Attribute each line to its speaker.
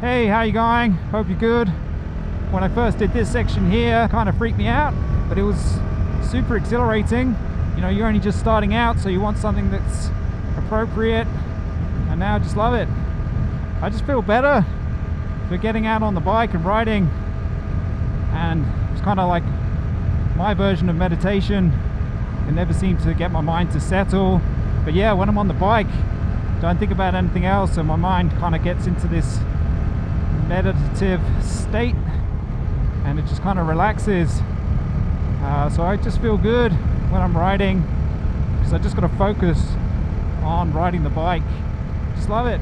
Speaker 1: Hey, how you going? Hope you're good. When I first did this section here, kind of freaked me out, but it was super exhilarating. You know, you're only just starting out, so you want something that's appropriate, and now I just love it. I just feel better for getting out on the bike and riding, and it's kind of like my version of meditation. It never seemed to get my mind to settle, but yeah, when I'm on the bike, don't think about anything else, and my mind kind of gets into this meditative state, and it just kind of relaxes. So I just feel good when I'm riding, because I just got to focus on riding the bike. Just love it.